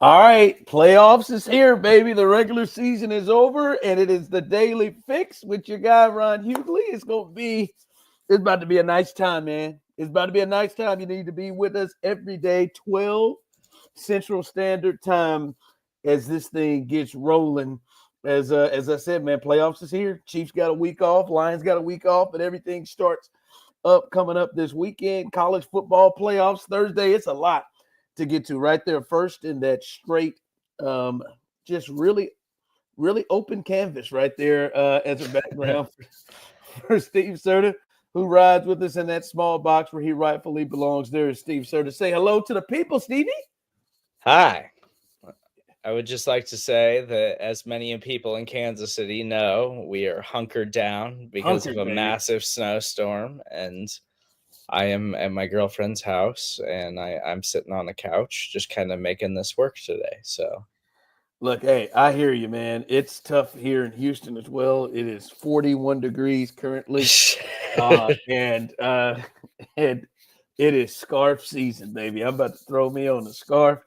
All right, playoffs is here, baby. The regular season is over, and it is the daily fix with your guy Ron Hughley. It's about to be a nice time, man. It's about to be a nice time. You need to be with us every day, 12 Central Standard Time, as this thing gets rolling. As I said, man, playoffs is here. Chiefs got a week off, Lions got a week off, but everything starts coming up this weekend. College football playoffs Thursday. It's a lot to get to right there first in that straight, just really open canvas right there as a background for Steve Serta, who rides with us in that small box where he rightfully belongs. There is Steve Serta. Say hello to the people, Stevie. Hi. I would just like to say that, as many people in Kansas City know, we are hunkered down because of a massive snowstorm, and I am at my girlfriend's house, and I'm sitting on the couch just kind of making this work today. So, look, hey, I hear you, man. It's tough here in Houston as well. It is 41 degrees currently, and it is scarf season, baby. I'm about to throw me on the scarf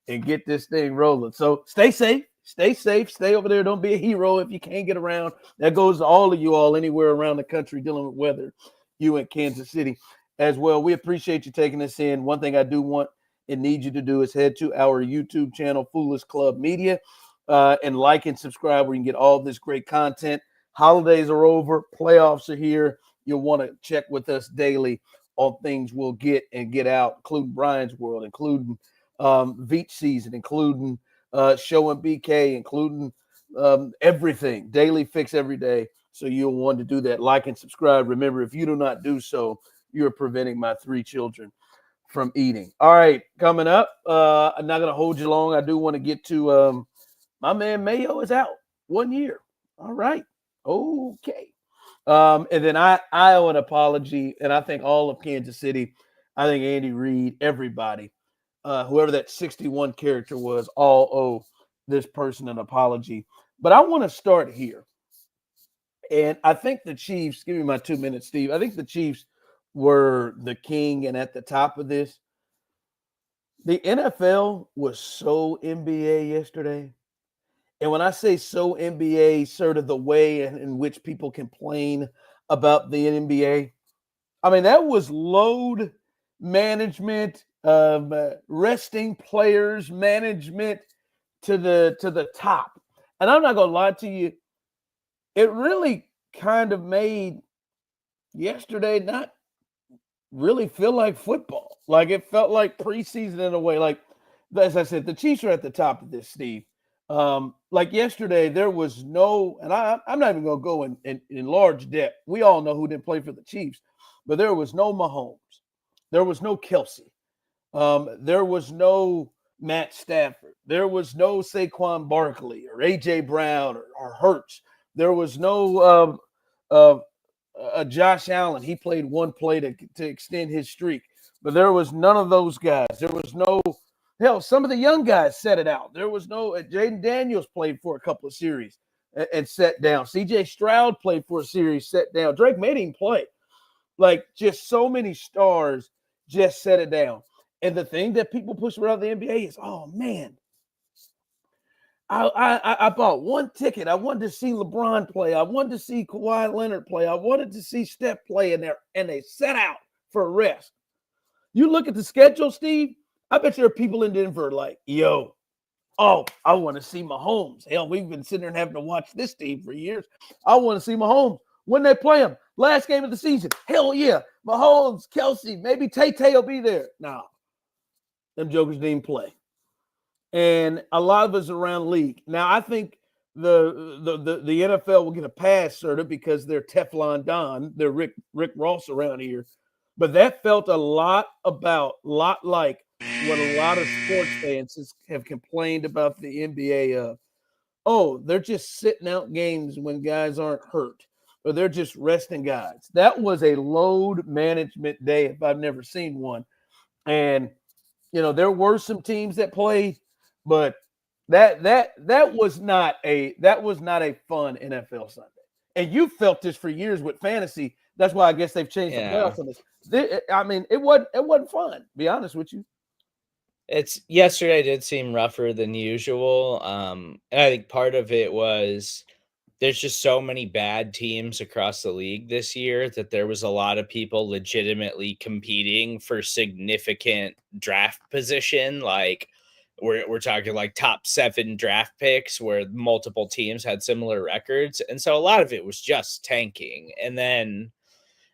and get this thing rolling. So stay safe. Stay over there. Don't be a hero if you can't get around. That goes to all of you all anywhere around the country dealing with weather. You in Kansas City as well. We appreciate you taking us in. One thing I do want and need you to do is head to our YouTube channel, Foolish Club Media, and like and subscribe where you can get all this great content. Holidays are over. Playoffs are here. You'll want to check with us daily on things we'll get and get out, including Brian's World, including Veach season, including Show and BK, including everything. Daily fix every day. So you'll want to do that. Like and subscribe. Remember, if you do not do so, you're preventing my 3 children from eating. All right, coming up. I'm not going to hold you long. I do want to get to my man Mayo is out 1 year. All right. Okay. And then I owe an apology, and I think all of Kansas City, I think Andy Reid, everybody, whoever that 61 character was, all owe this person an apology. But I want to start here. And I think the Chiefs, give me my 2 minutes, Steve. I think the Chiefs were the king and at the top of this. The NFL was so NBA yesterday. And when I say so NBA, sort of the way in which people complain about the NBA, I mean, that was load management, resting players management to the top. And I'm not going to lie to you, it really kind of made yesterday not really feel like football. Like it felt like preseason in a way. Like, as I said, the Chiefs are at the top of this, Steve. Like yesterday, there was no, and I'm not even going to go in large depth. We all know who didn't play for the Chiefs, but there was no Mahomes. There was no Kelsey. There was no Matt Stafford. There was no Saquon Barkley or A.J. Brown or Hurts. There was no Josh Allen. He played one play to extend his streak, but there was none of those guys. There was no, hell, some of the young guys set it out. There was no, Jaden Daniels played for a couple of series and set down. C.J. Stroud played for a series, set down. Drake made him play. Like, just so many stars just set it down. And the thing that people push around the NBA is, oh, man, I bought one ticket. I wanted to see LeBron play. I wanted to see Kawhi Leonard play. I wanted to see Steph play in there, and they set out for a rest. You look at the schedule, Steve, I bet there are people in Denver like, yo, oh, I want to see Mahomes. Hell, we've been sitting there and having to watch this team for years. I want to see Mahomes. When they play him, last game of the season, hell yeah, Mahomes, Kelsey, maybe Tay will be there. No, them jokers didn't play. And a lot of us around the league. Now, I think the NFL will get a pass, sort of, because they're Teflon Don. They're Rick Ross around here. But that felt a lot like what a lot of sports fans have complained about the NBA. They're just sitting out games when guys aren't hurt, or they're just resting guys. That was a load management day if I've never seen one. And, there were some teams that played, but that was not a fun NFL Sunday. And you felt this for years with fantasy. That's why I guess they've changed the playoffs on this. I mean, it wasn't fun, to be honest with you. Yesterday did seem rougher than usual. And I think part of it was there's just so many bad teams across the league this year that there was a lot of people legitimately competing for significant draft position. Like we're talking like top 7 draft picks where multiple teams had similar records. And so a lot of it was just tanking. And then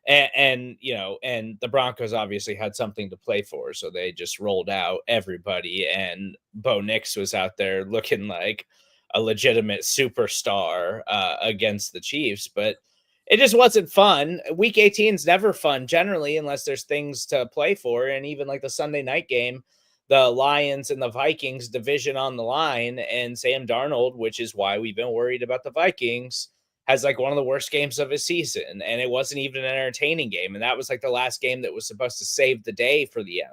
and the Broncos obviously had something to play for, so they just rolled out everybody, and Bo Nix was out there looking like a legitimate superstar against the Chiefs, but it just wasn't fun. Week 18 is never fun generally unless there's things to play for, and even like the Sunday night game, the Lions and the Vikings division on the line, and Sam Darnold, which is why we've been worried about the Vikings, has like one of the worst games of his season, and it wasn't even an entertaining game, and that was like the last game that was supposed to save the day for the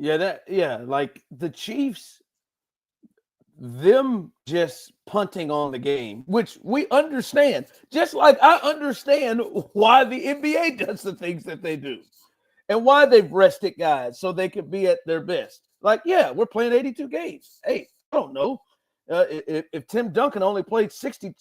NFL. Like the Chiefs, them just punting on the game, which we understand, just like I understand why the NBA does the things that they do and why they've rested guys so they can be at their best. Like, yeah, we're playing 82 games. Hey, I don't know. If Tim Duncan only played 60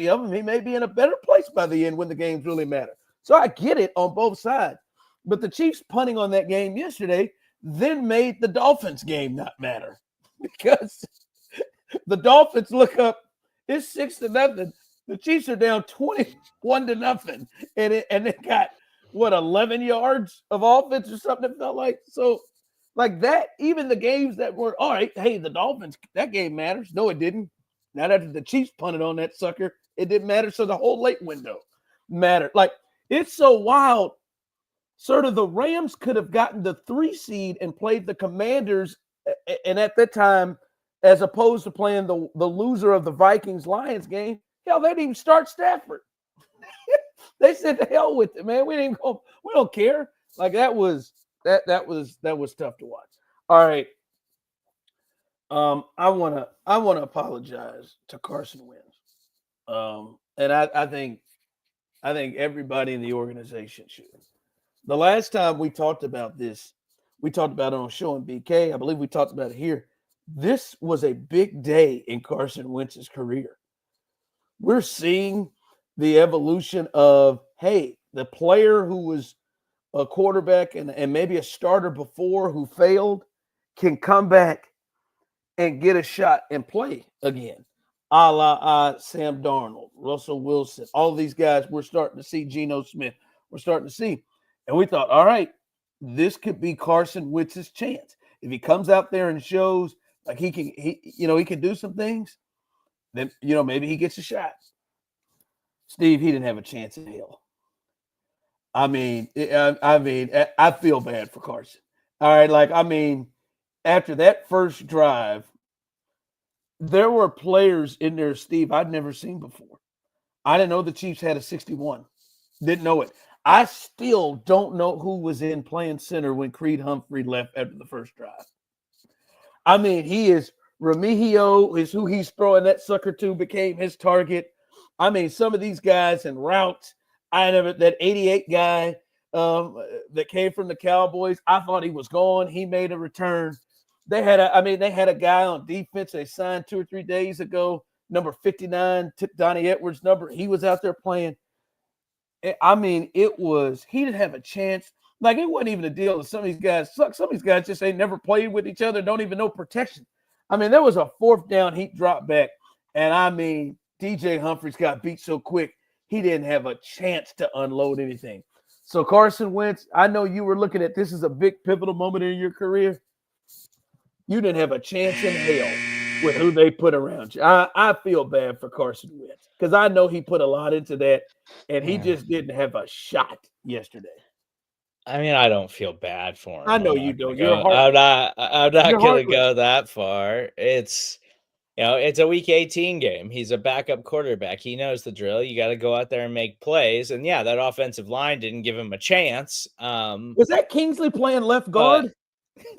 of them, he may be in a better place by the end when the games really matter. So I get it on both sides. But the Chiefs punting on that game yesterday then made the Dolphins game not matter because the Dolphins look up, it's 6-0. The Chiefs are down 21-0. And they got, 11 yards of offense or something, it felt like. So, like that, even the games that were, all right, hey, the Dolphins, that game matters. No, it didn't. Not after the Chiefs punted on that sucker, it didn't matter. So the whole late window mattered. Like, it's so wild. Sort of the Rams could have gotten the 3 seed and played the Commanders, and at that time, as opposed to playing the loser of the Vikings-Lions game, hell, they didn't even start Stafford. They said to hell with it, man. We don't care. Like that was tough to watch. All right. I wanna apologize to Carson Wentz. And I think everybody in the organization should. The last time we talked about this, we talked about it on Show and BK. I believe we talked about it here. This was a big day in Carson Wentz's career. We're seeing the evolution of, hey, the player who was a quarterback and maybe a starter before who failed can come back and get a shot and play again. A la Sam Darnold, Russell Wilson, all these guys we're starting to see, Geno Smith, we're starting to see. And we thought, all right, this could be Carson Wentz's chance. If he comes out there and shows like he can do some things, then, maybe he gets a shot. Steve, he didn't have a chance in hell. I feel bad for Carson. All right, after that first drive, there were players in there, Steve, I'd never seen before. I didn't know the Chiefs had a 61. Didn't know it. I still don't know who was in playing center when Creed Humphrey left after the first drive. Remigio is who he's throwing that sucker to, became his target. Some of these guys in routes, that 88 guy that came from the Cowboys, I thought he was gone. He made a return. They had a guy on defense they signed 2 or 3 days ago, number 59, took Donnie Edwards' number. He was out there playing. He didn't have a chance. Like, it wasn't even a deal that some of these guys suck. Some of these guys just ain't never played with each other, don't even know protection. There was a 4th down heat drop back, and DJ Humphries got beat so quick, he didn't have a chance to unload anything. So Carson Wentz, I know you were looking at this as a big pivotal moment in your career. You didn't have a chance in hell with who they put around you. I feel bad for Carson Wentz because I know he put a lot into that, and he just didn't have a shot yesterday. I don't feel bad for him. I know you don't. I'm not going to go that far. It's a Week 18 game. He's a backup quarterback. He knows the drill. You got to go out there and make plays. And yeah, that offensive line didn't give him a chance. Was that Kingsley playing left guard?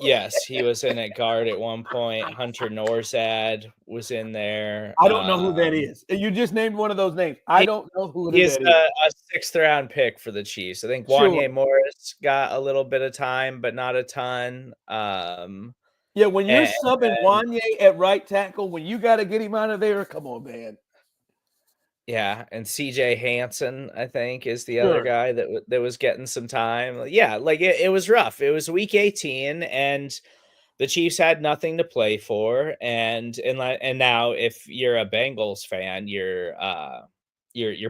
Yes, he was in at guard at one point. Hunter Norzad was in there. I don't know who that is. You just named one of those names. I don't know who it is. He's a 6th round pick for the Chiefs. I think Wanye Morris got a little bit of time, but not a ton. Yeah, when you're And subbing Wanye at right tackle, when you got to get him out of there, come on, man. yeah, and CJ Hansen, I think, is the other Sure. guy that was getting some time. Yeah, like it was rough. It was week 18, and the Chiefs had nothing to play for. And now, if you're a Bengals fan, you're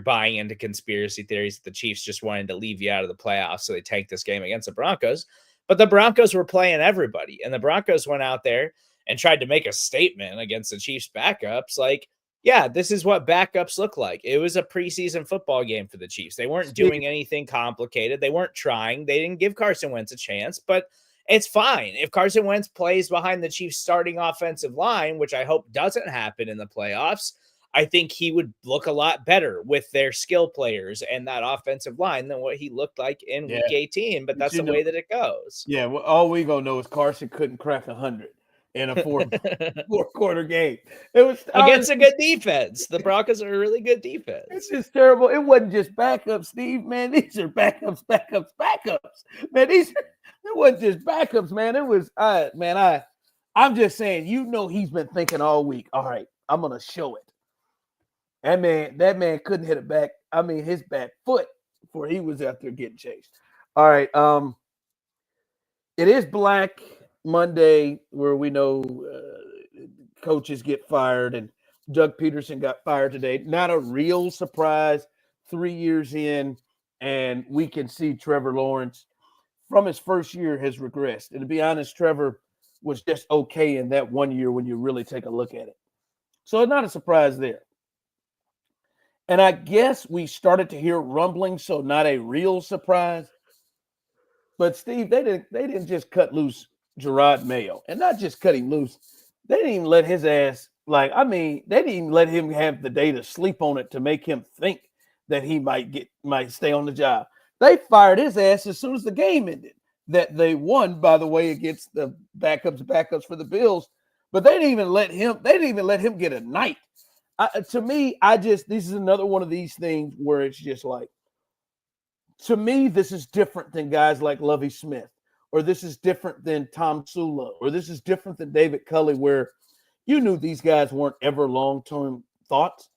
buying into conspiracy theories that the Chiefs just wanted to leave you out of the playoffs, so they tanked this game against the Broncos. But the Broncos were playing everybody, and the Broncos went out there and tried to make a statement against the Chiefs backups. Like, yeah, this is what backups look like. It was a preseason football game for the Chiefs. They weren't Steve, doing anything complicated. They weren't trying. They didn't give Carson Wentz a chance, but it's fine. If Carson Wentz plays behind the Chiefs starting offensive line, which I hope doesn't happen in the playoffs, I think he would look a lot better with their skill players and that offensive line than what he looked like in yeah. week 18. But that's the way that it goes. Yeah, well, all we gonna know is Carson couldn't crack 100 in a four quarter game. It was against a good defense. The Broncos are a really good defense. It's just terrible. It wasn't just backups, Steve. Man, these are backups. Man, it wasn't just backups, man. It was I'm just saying, he's been thinking all week. All right, I'm gonna show it. That man couldn't hit it back. I mean, his back foot before he was out there getting chased. All right. It is Black Monday, where we know coaches get fired, and Doug Peterson got fired today. Not a real surprise 3 years in, and we can see Trevor Lawrence from his first year has regressed. And to be honest, Trevor was just okay in that 1 year when you really take a look at it. So it's not a surprise there. And I guess we started to hear rumbling, so not a real surprise. But Steve, they didn't just cut loose Jerod Mayo, and not just cut him loose. They didn't even let his ass they didn't even let him have the day to sleep on it to make him think that he might stay on the job. They fired his ass as soon as the game ended. That they won, by the way, against the backups for the Bills. But they didn't even let him get a night. To me, this is another one of these things where it's just like, to me, this is different than guys like Lovie Smith, or this is different than Tom Sula, or this is different than David Culley, where you knew these guys weren't ever long-term thoughts.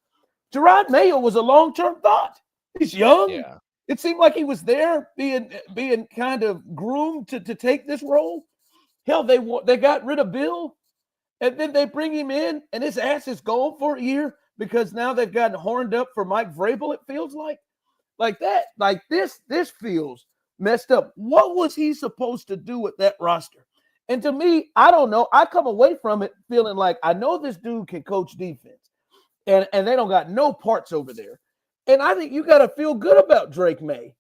Jerod Mayo was a long-term thought. He's young. Yeah. It seemed like he was there being kind of groomed to take this role. Hell, they got rid of Bill. And then they bring him in, and his ass is gone for a year because now they've gotten horned up for Mike Vrabel, it feels like that. Like this feels messed up. What was he supposed to do with that roster? And to me, I don't know. I come away from it feeling like I know this dude can coach defense, and they don't got no parts over there. And I think you got to feel good about Drake May.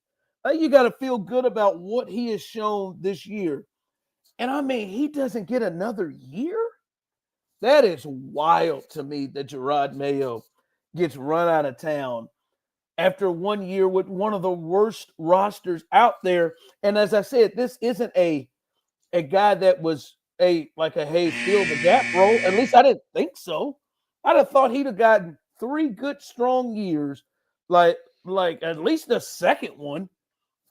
I think you got to feel good about what he has shown this year. And I mean, he doesn't get another year? That is wild to me that Jerod Mayo gets run out of town after 1 year with one of the worst rosters out there. And as I said, this isn't a guy that was fill the gap role. At least I didn't think so. I'd have thought he'd have gotten 3 good, strong years, like at least the second one.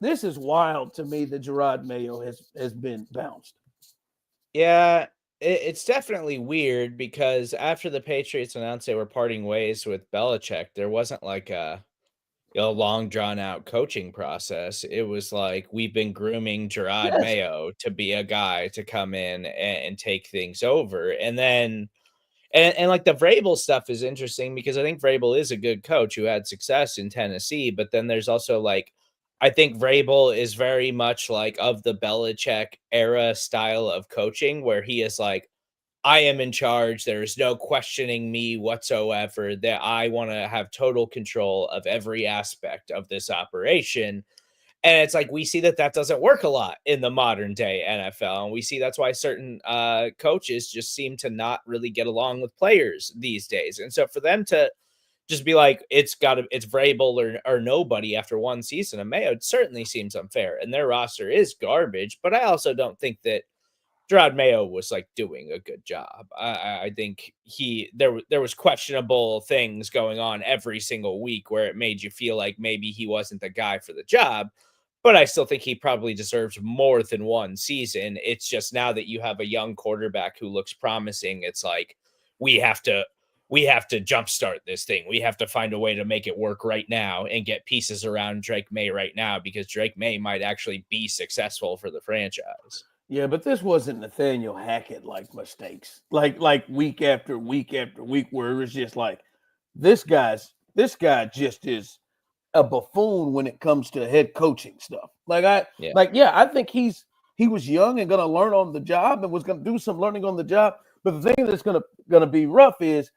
This is wild to me that Jerod Mayo has been bounced. Yeah. It's definitely weird because after the Patriots announced they were parting ways with Belichick, there wasn't like a long drawn out coaching process. It was like, we've been grooming Jerod Mayo to be a guy to come in and take things over. And then, and like the Vrabel stuff is interesting because I think Vrabel is a good coach who had success in Tennessee, but then there's also like, I think Vrabel is very much like of the Belichick era style of coaching where he is like, I am in charge. There is no questioning me whatsoever, that I want to have total control of every aspect of this operation. And it's like, we see that doesn't work a lot in the modern day NFL. And we see that's why certain coaches just seem to not really get along with players these days. And so for them to just be like, it's Vrabel or nobody after one season of Mayo, it certainly seems unfair. And their roster is garbage, but I also don't think that Jerod Mayo was like doing a good job. I think there was questionable things going on every single week where it made you feel like maybe he wasn't the guy for the job. But I still think he probably deserves more than one season. It's just now that you have a young quarterback who looks promising, it's like we have to jumpstart this thing. We have to find a way to make it work right now and get pieces around Drake May right now, because Drake May might actually be successful for the franchise. Yeah, but this wasn't Nathaniel Hackett like mistakes, like week after week after week, where it was just like this guy just is a buffoon when it comes to head coaching stuff. I think he was young and going to learn on the job and was going to do some learning on the job. But the thing that's going to be rough is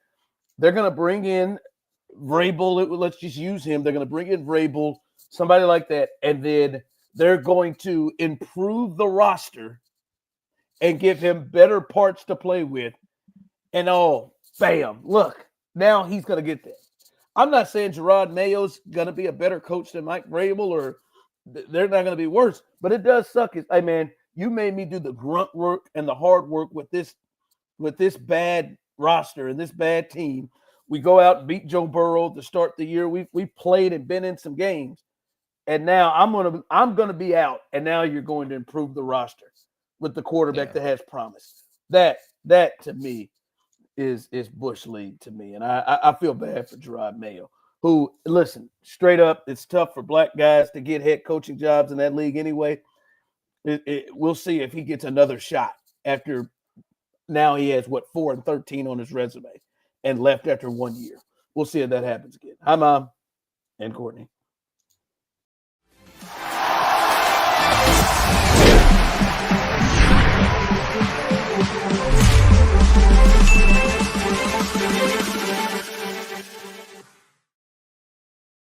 they're going to bring in Vrabel. Let's just use him. They're going to bring in Vrabel, somebody like that, and then they're going to improve the roster and give him better parts to play with. And bam, look, now he's going to get that. I'm not saying Jerod Mayo's going to be a better coach than Mike Vrabel, or they're not going to be worse, but it does suck. Hey, man, you made me do the grunt work and the hard work with this bad roster and this bad team. We go out and beat Joe Burrow to start the year. We played and been in some games, and now I'm gonna be out, and now you're going to improve the roster with the quarterback that has promise. That to me is Bush League to me, and I feel bad for Jerod Mayo, who, listen, straight up, it's tough for black guys to get head coaching jobs in that league anyway. We'll see if he gets another shot after. Now he has 4-13 on his resume and left after 1 year. We'll see if that happens again. Hi, Mom and Courtney.